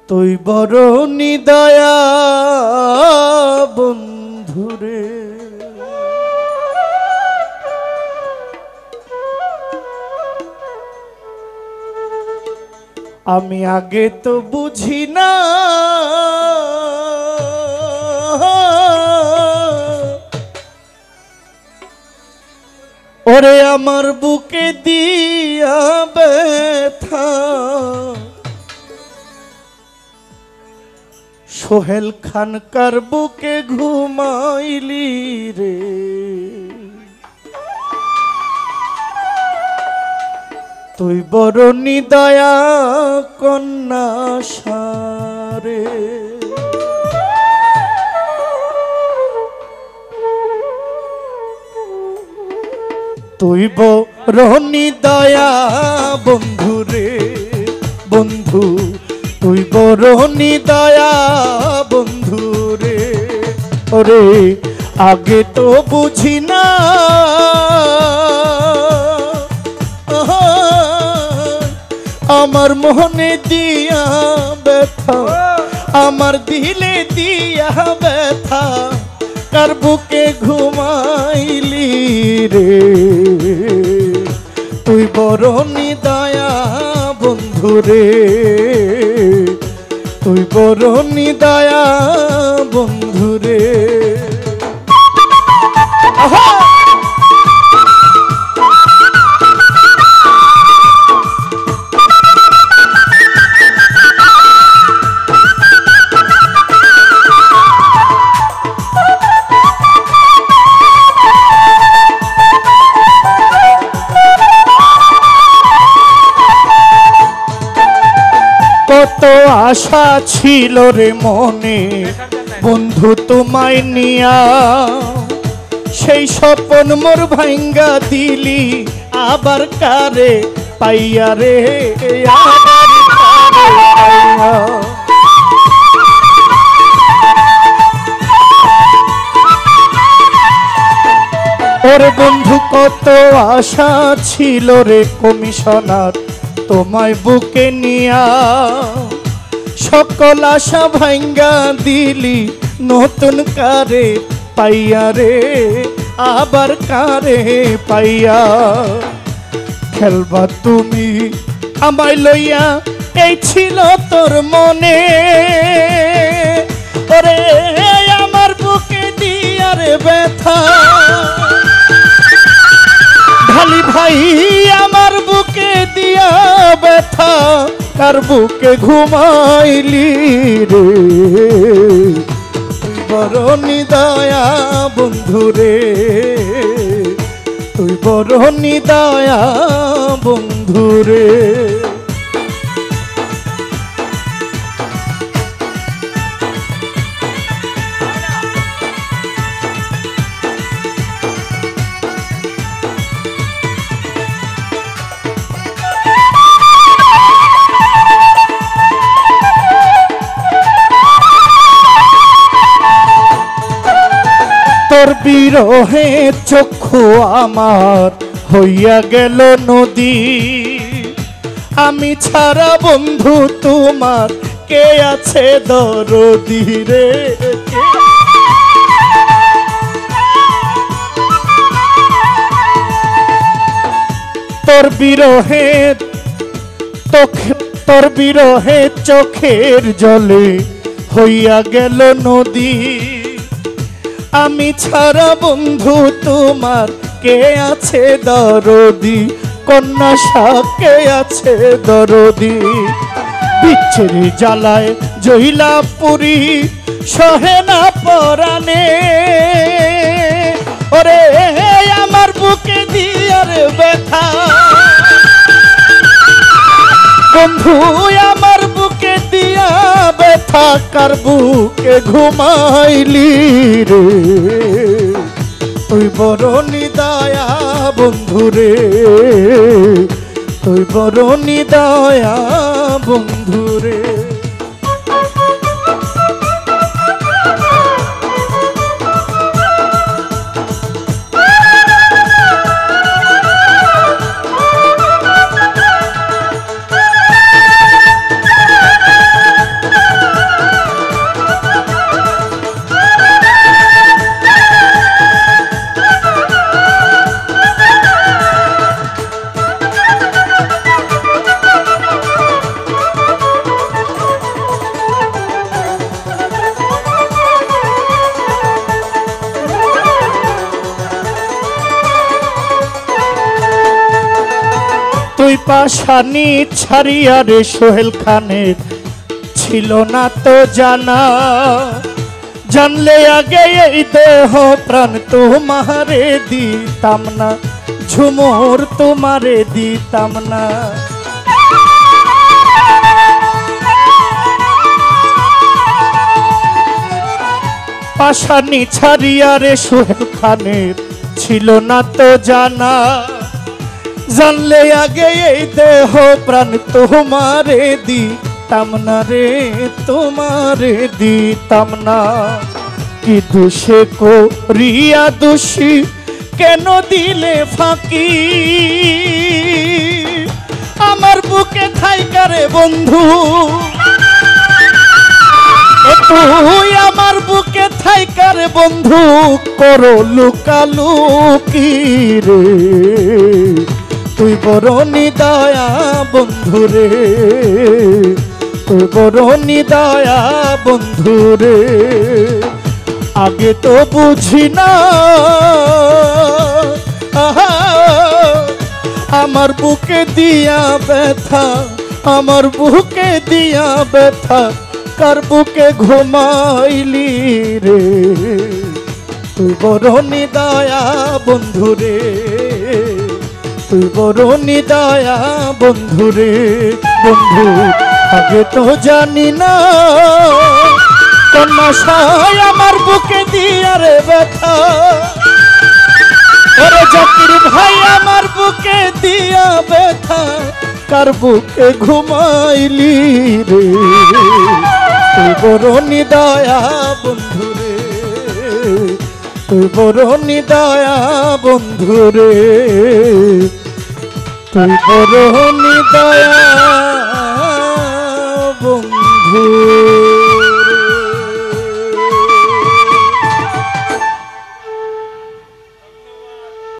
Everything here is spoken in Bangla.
তুই বড় নিদয়া বন্ধুরে। আমি আগে তো বুঝি না ওরে আমার বুকে দিয়া ব্যথা সোহেল খানকার বুকে ঘুমাইলি রে। তুই বড় নিদয়া কন্যা সারে। তুই বড় নিদয়া বন্ধুরে বন্ধু, তুই বড় নিদয়া বন্ধুরে। ওরে আগে তো বুঝি না আমার মোহনে দিয়া ব্যথা, আমার দিলে দিয়া ব্যথা কার বুকে ঘুমাইলি রে। তুই বড় নিদয়া বন্ধুরে, তুই বড় নিদয়া বন্ধুরে। কত আশা ছিল রে মনে বন্ধু তোমায় নিয়া, সেই স্বপ্ন মোর ভাঙ্গা দিলি আবার কারে পাইয়া রে, আবার কারে পাইয়া। ওরে বন্ধু কত আশা ছিল রে কমিশনার তোমায় বুকে নিয়া, সকল আশা ভাঙ্গা দিলি নতুন কারে পাইয়া রে, আবার কারে পাইয়া। খেলবা তুমি আমায় লইয়া এই ছিল তোর মনে, ওরে আমার বুকে দিয়া রে ব্যথা ঢালি ভাই, আমার বুকে দিয়া ব্যথা কার বুকে ঘুমাইলি রে। তুই বড় নিদয়া বন্ধুরে, তুই বড় নিদয়া বন্ধুরে। তোর বিরহে চক্ষু আমার হইয়া গেল নদী, আমি ছাড়া বন্ধু তোমার কে আছে দরদি রে। তোর বিরহে চোখের জলে হইয়া গেল নদী, আমি ছাড়া বন্ধু তোমার কে আছে দরদি, কন্যা সাকে আছে দরদি। বিচ্ছেরি জ্বালায় জহিলা পুরী সহে না পরাণে, ওরে আমার বুকে দিয়ার ব্যথা বন্ধু, আমার বুকে দিয়া ব্যথা কার বুকে ঘুমাইলি রে। তুই বড় নিদয়া বন্ধুরে, তুই বড় নিদয়া বন্ধুরে। তুই পাশানি ছাড়িয়া রে সোহেল খানের ছিল না তো জানা, জানলে আগে এই দেহ প্রাণ তোমারে দিতাম না, ঝুমুর তোমারে দিতাম না। পাশানি ছাড়িয়া রে সোহেল খানের ছিল না তো জানা, জানলে আগে এই দেহ প্রাণ তোমারে দিতাম না রে, তোমারে দিতাম না। কি দোষে করিয়া দোষী কেন দিলে ফাঁকি, আমার বুকে থাইকারে বন্ধু, তুই আমার বুকে থাইকার বন্ধু করো লুকালুকি রে, তুই বড় নিদয়া বন্ধু রে, তুই বড় নিদয়া বন্ধু রে। আগে তো বুঝি না আমার বুকে দিয়া ব্যথা, আমার বুকে দিয়া ব্যথা কার বুকে ঘুমাইলি রে, তুই বড় নিদয়া বন্ধু রে, তুই বড় নিদয়া বন্ধু রে। বন্ধু আগে তো জানি না কোন আশায় আমার বুকে দিয়া রে ব্যথা, ওরে জাকির ভাই আমার বুকে দিয়া ব্যথা কার বুকে ঘুমাইলি রে, তুই বড় নিদয়া বন্ধু রে, তুই বড় নিদয়া বন্ধু রে, তুই বড় নিদয়া বন্ধু।